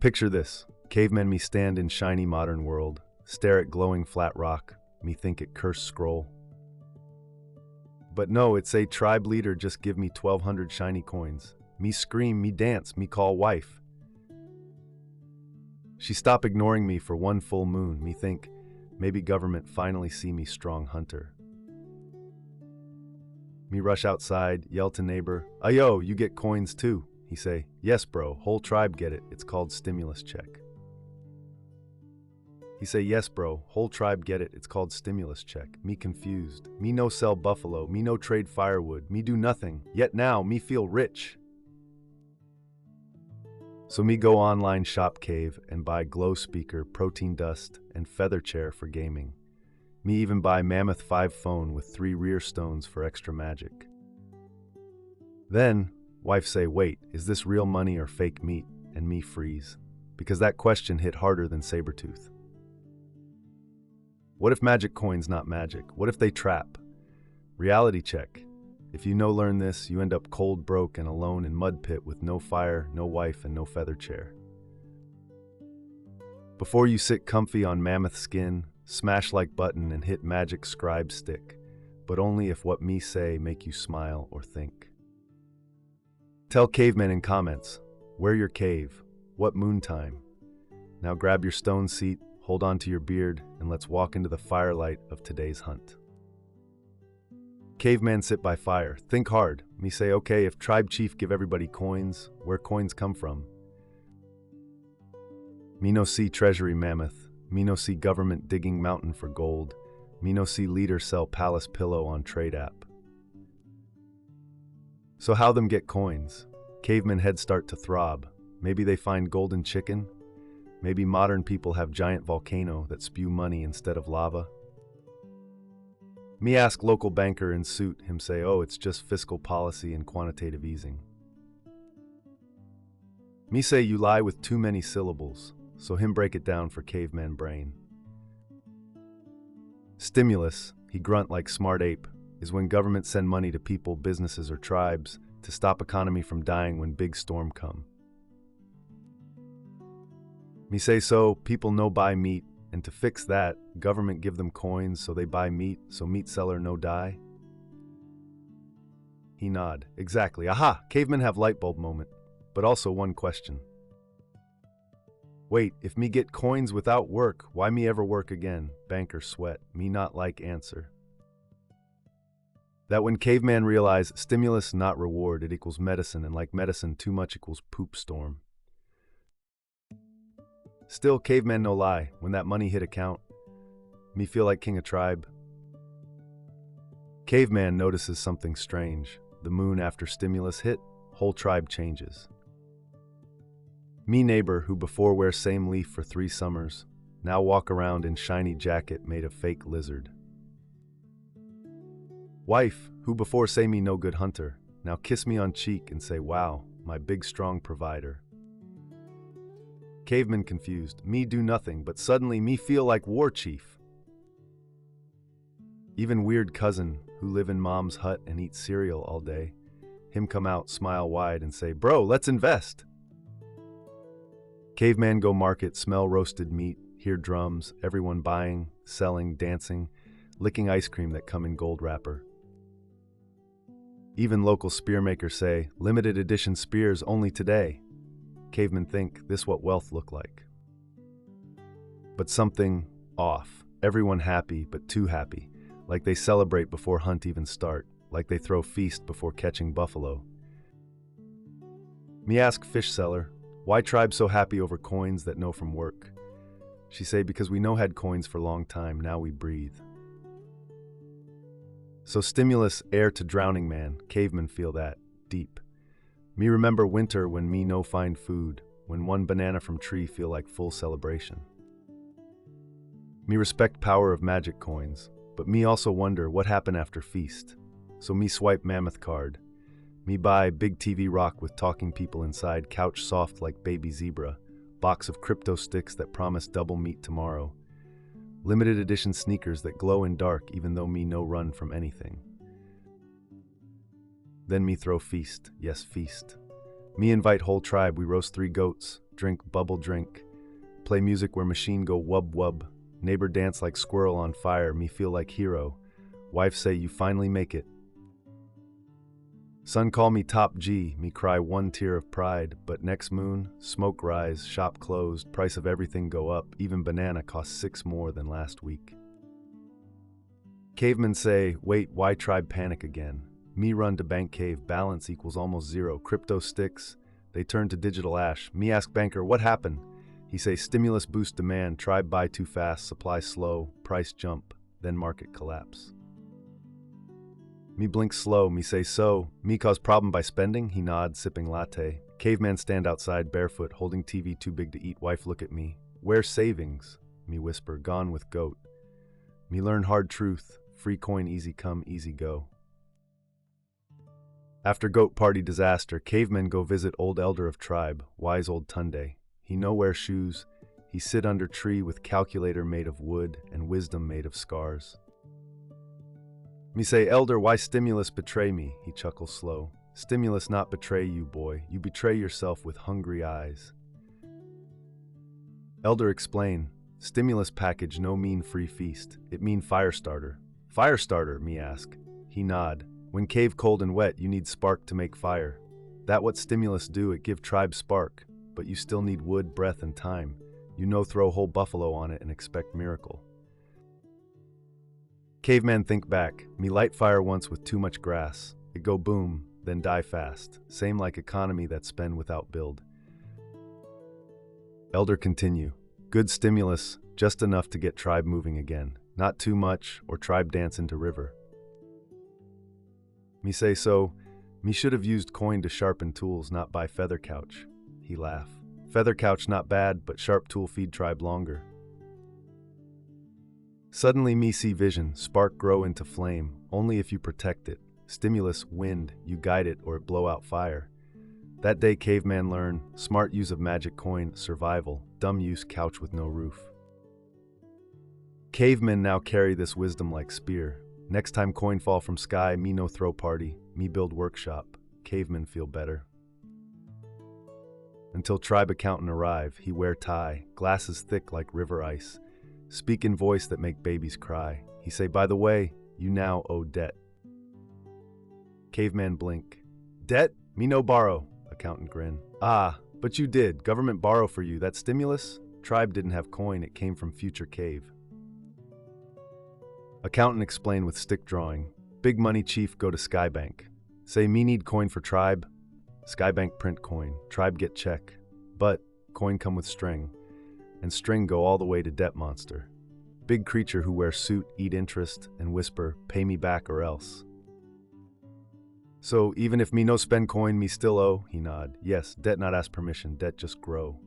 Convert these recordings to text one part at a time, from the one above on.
picture this. Cavemen me stand in shiny modern world, stare at glowing flat rock, me think it cursed scroll. But no, it say tribe leader just give me 1,200 shiny coins. Me scream, me dance, me call wife. She stop ignoring me for one full moon, me think, maybe government finally see me strong hunter. Me rush outside, yell to neighbor, "Ayo, you get coins too." He say, "Yes bro, whole tribe get it, it's called stimulus check." He say, "Yes bro, whole tribe get it, it's called stimulus check." Me confused, me no sell buffalo, me no trade firewood, me do nothing, yet now me feel rich. So me go online shop Cave and buy glow speaker, protein dust, and feather chair for gaming. Me even buy Mammoth 5 phone with 3 rear stones for extra magic. Then, wife say, "Wait, is this real money or fake meat?" And me freeze, because that question hit harder than Sabretooth. What if magic coins not magic? What if they trap? Reality check. If you no learn this, you end up cold, broke, and alone in mud pit with no fire, no wife, and no feather chair. Before you sit comfy on mammoth skin, smash like button and hit magic scribe stick, but only if what me say make you smile or think. Tell cavemen in comments, where your cave, what moon time. Now grab your stone seat, hold on to your beard, and let's walk into the firelight of today's hunt. Caveman sit by fire, think hard. Me say, okay, if tribe chief give everybody coins, where coins come from? Me no see treasury mammoth, me no see government digging mountain for gold, me no see leader sell palace pillow on trade app. So how them get coins? Caveman head start to throb. Maybe they find golden chicken? Maybe modern people have giant volcano that spew money instead of lava? Me ask local banker in suit, him say, oh, it's just fiscal policy and quantitative easing. Me say you lie with too many syllables, so him break it down for caveman brain. Stimulus, he grunt like smart ape, is when government send money to people, businesses, or tribes to stop economy from dying when big storm come. Me say so, people no buy meat, and to fix that, government give them coins so they buy meat, so meat seller no die? He nod. Exactly. Aha! Cavemen have light bulb moment. But also one question. Wait, if me get coins without work, why me ever work again? Banker sweat. Me not like answer. That when caveman realize stimulus not reward, it equals medicine, and like medicine, too much equals poop storm. Still, caveman no lie, when that money hit account, me feel like king of tribe. Caveman notices something strange. The moon after stimulus hit, whole tribe changes. Me neighbor, who before wear same leaf for 3 summers, now walk around in shiny jacket made of fake lizard. Wife, who before say me no good hunter, now kiss me on cheek and say, wow, my big strong provider. Caveman confused, me do nothing, but suddenly me feel like war chief. Even weird cousin, who live in mom's hut and eat cereal all day, him come out, smile wide and say, bro, let's invest. Caveman go market, smell roasted meat, hear drums, everyone buying, selling, dancing, licking ice cream that come in gold wrapper. Even local spear makers say, limited edition spears only today. Cavemen think this what wealth look like. But something off. Everyone happy, but too happy. Like they celebrate before hunt even start. Like they throw feast before catching buffalo. Me ask fish seller, why tribe so happy over coins that know from work? She say, because we no had coins for long time, now we breathe. So stimulus heir to drowning man, cavemen feel that, deep. Me remember winter when me no find food, when one banana from tree feel like full celebration. Me respect power of magic coins, but me also wonder what happened after feast. So me swipe mammoth card. Me buy big TV rock with talking people inside, couch soft like baby zebra, box of crypto sticks that promise double meat tomorrow, limited edition sneakers that glow in dark even though me no run from anything. Then me throw feast, yes feast. Me invite whole tribe, we roast 3 goats, drink bubble drink, play music where machine go wub wub, neighbor dance like squirrel on fire, me feel like hero, wife say you finally make it. Son call me top G, me cry 1 tear of pride, but next moon, smoke rise, shop closed, price of everything go up, even banana costs 6 more than last week. Cavemen say, wait, why tribe panic again? Me run to bank cave, balance equals almost 0, crypto sticks, they turn to digital ash. Me ask banker, what happened? He say, stimulus boost demand, tribe buy too fast, supply slow, price jump, then market collapse. Me blink slow, me say so, me cause problem by spending, he nod, sipping latte. Caveman stand outside barefoot, holding TV too big to eat, wife look at me. Where's savings? Me whisper, gone with goat. Me learn hard truth, free coin easy come, easy go. After goat party disaster, cavemen go visit old elder of tribe, wise old Tunde. He no wear shoes, he sit under tree with calculator made of wood and wisdom made of scars. Me say, elder, why stimulus betray me? He chuckles slow. Stimulus not betray you, boy. You betray yourself with hungry eyes. Elder explain, stimulus package no mean free feast. It mean fire starter. Fire starter, me ask. He nod. When cave cold and wet, you need spark to make fire. That what stimulus do, it give tribe spark. But you still need wood, breath, and time. You no throw whole buffalo on it and expect miracle. Caveman think back, me light fire once with too much grass. It go boom, then die fast. Same like economy that spend without build. Elder continue, good stimulus, just enough to get tribe moving again. Not too much, or tribe dance into river. Me say so, me should have used coin to sharpen tools, not buy feather couch. He laugh. Feather couch not bad, but sharp tool feed tribe longer. Suddenly me see vision, spark grow into flame, only if you protect it. Stimulus, wind, you guide it or it blow out fire. That day caveman learn, smart use of magic coin, survival, dumb use couch with no roof. Cavemen now carry this wisdom like spear. Next time coin fall from sky, me no throw party, me build workshop. Cavemen feel better. Until tribe accountant arrive, he wear tie, glasses thick like river ice. Speak in voice that make babies cry. He say, by the way, you now owe debt. Caveman blink. Debt? Me no borrow. Accountant grin. Ah, but you did. Government borrow for you. That stimulus? Tribe didn't have coin. It came from future cave. Accountant explain with stick drawing. Big money chief go to Skybank. Say me need coin for tribe. Skybank print coin. Tribe get check. But coin come with string. And string go all the way to debt monster. Big creature who wear suit, eat interest, and whisper, pay me back or else. So even if me no spend coin, me still owe, he nod. Yes, debt not ask permission, debt just grow.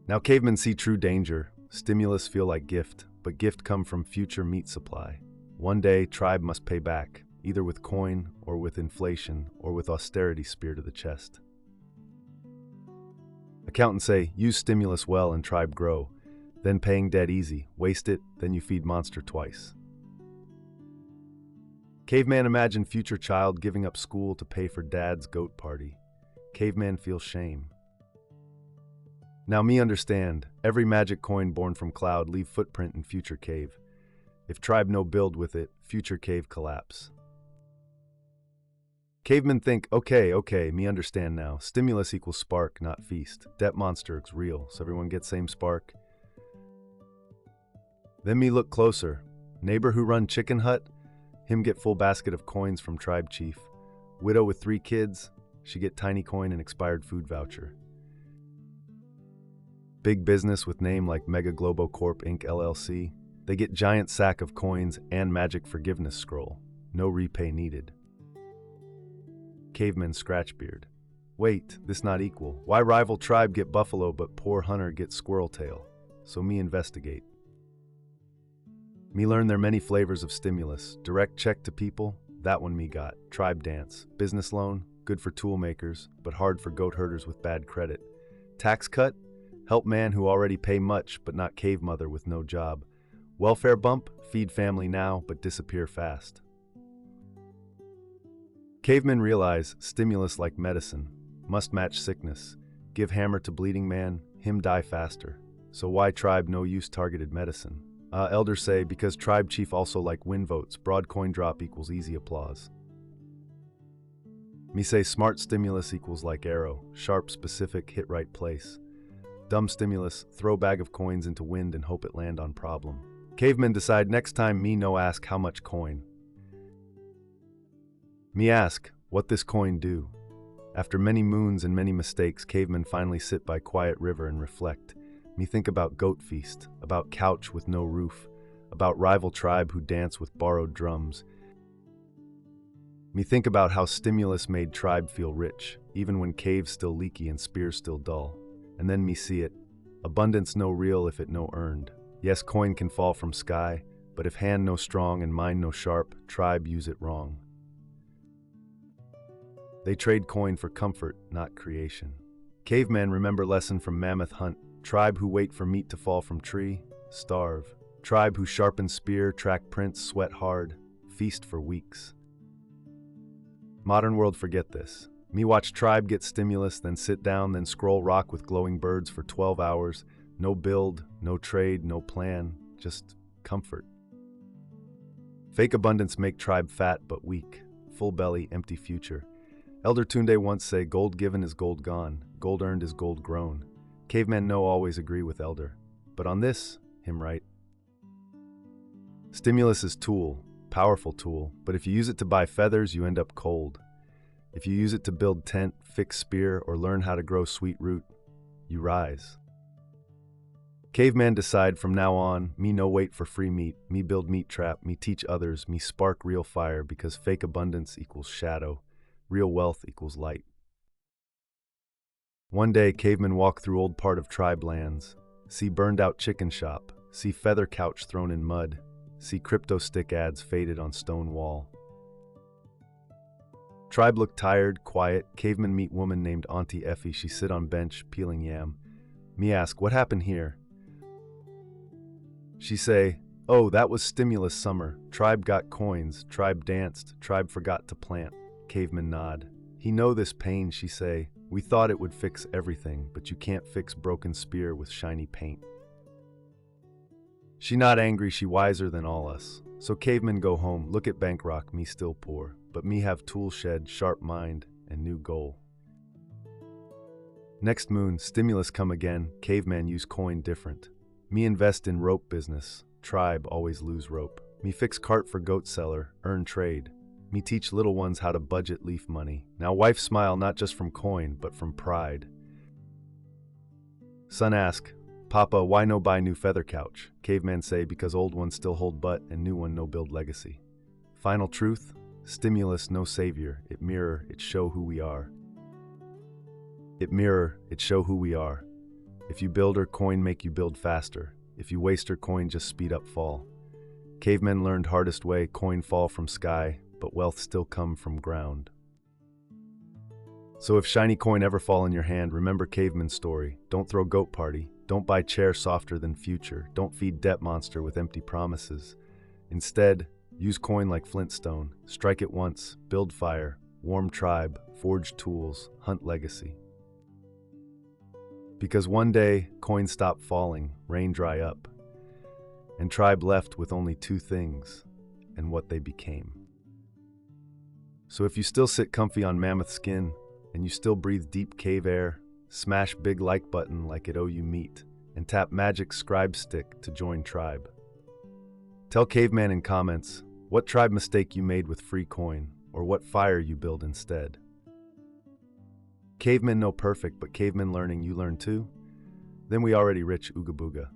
Now cavemen see true danger. Stimulus feel like gift, but gift come from future meat supply. One day, tribe must pay back, either with coin or with inflation or with austerity spear to the chest. Accountants say, use stimulus well and tribe grow. Then paying debt easy, waste it, then you feed monster twice. Caveman imagine future child giving up school to pay for dad's goat party. Caveman feels shame. Now me understand, every magic coin born from cloud leave footprint in future cave. If tribe no build with it, future cave collapse. Cavemen think, okay, me understand now. Stimulus equals spark, not feast. Debt monster is real, so everyone gets same spark. Then me look closer. Neighbor who run chicken hut, him get full basket of coins from tribe chief. Widow with 3 kids, she get tiny coin and expired food voucher. Big business with name like Mega Globo Corp Inc. LLC, they get giant sack of coins and magic forgiveness scroll. No repay needed. Caveman scratch beard. Wait, this not equal. Why rival tribe get buffalo but poor hunter get squirrel tail? So me investigate. Me learn there many flavors of stimulus. Direct check to people, that one me got. Tribe dance. Business loan, good for tool makers, but hard for goat herders with bad credit. Tax cut, help man who already pay much but not cave mother with no job. Welfare bump, feed family now but disappear fast. Cavemen realize stimulus like medicine must match sickness. Give hammer to bleeding man, him die faster. So why tribe no use targeted medicine? Elders say because tribe chief also like win votes, broad coin drop equals easy applause. Me say smart stimulus equals like arrow, sharp, specific, hit right place. Dumb stimulus, throw bag of coins into wind and hope it land on problem. Cavemen decide next time me no ask how much coin. Me ask, what this coin do? After many moons and many mistakes, cavemen finally sit by quiet river and reflect. Me think about goat feast, about couch with no roof, about rival tribe who dance with borrowed drums. Me think about how stimulus made tribe feel rich, even when caves still leaky and spears still dull. And then me see it. Abundance no real if it no earned. Yes, coin can fall from sky, but if hand no strong and mind no sharp, tribe use it wrong. They trade coin for comfort, not creation. Cavemen remember lesson from mammoth hunt. Tribe who wait for meat to fall from tree, starve. Tribe who sharpen spear, track prints, sweat hard, feast for weeks. Modern world forget this. Me watch tribe get stimulus, then sit down, then scroll rock with glowing birds for 12 hours. No build, no trade, no plan, just comfort. Fake abundance make tribe fat but weak. Full belly, empty future. Elder Tunde once say, gold given is gold gone, gold earned is gold grown. Cavemen no always agree with elder, but on this, him right. Stimulus is tool, powerful tool, but if you use it to buy feathers, you end up cold. If you use it to build tent, fix spear, or learn how to grow sweet root, you rise. Caveman decide from now on, me no wait for free meat, me build meat trap, me teach others, me spark real fire because fake abundance equals shadow. Real wealth equals light. One day, cavemen walk through old part of tribe lands, see burned out chicken shop, see feather couch thrown in mud, see crypto stick ads faded on stone wall. Tribe look tired, quiet, cavemen meet woman named Auntie Effie, she sit on bench, peeling yam. Me ask, what happened here? She say, oh, that was stimulus summer, tribe got coins, tribe danced, tribe forgot to plant. Caveman nod. He know this pain, she say. We thought it would fix everything, but you can't fix broken spear with shiny paint. She not angry, she wiser than all us. So cavemen go home, look at Bankrock, me still poor, but me have tool shed, sharp mind, and new goal. Next moon, stimulus come again, caveman use coin different. Me invest in rope business, tribe always lose rope. Me fix cart for goat seller, earn trade. Me teach little ones how to budget leaf money. Now wife smile not just from coin, but from pride. Son ask, Papa, why no buy new feather couch? Caveman say, because old ones still hold butt and new one no build legacy. Final truth, stimulus no savior, it mirror, it show who we are. It mirror, it show who we are. If you build her, coin make you build faster. If you waste her, coin just speed up fall. Cavemen learned hardest way, coin fall from sky, but wealth still come from ground. So if shiny coin ever fall in your hand, remember caveman's story. Don't throw goat party. Don't buy chair softer than future. Don't feed debt monster with empty promises. Instead, use coin like Flintstone. Strike it once, build fire, warm tribe, forge tools, hunt legacy. Because one day, coin stopped falling, rain dry up, and tribe left with only two things, and what they became. So if you still sit comfy on mammoth skin, and you still breathe deep cave air, smash big like button like it owe you meat, and tap magic scribe stick to join tribe. Tell Caveman in comments what tribe mistake you made with free coin, or what fire you build instead. Cavemen no perfect, but cavemen learning you learn too? Then we already rich ooga booga.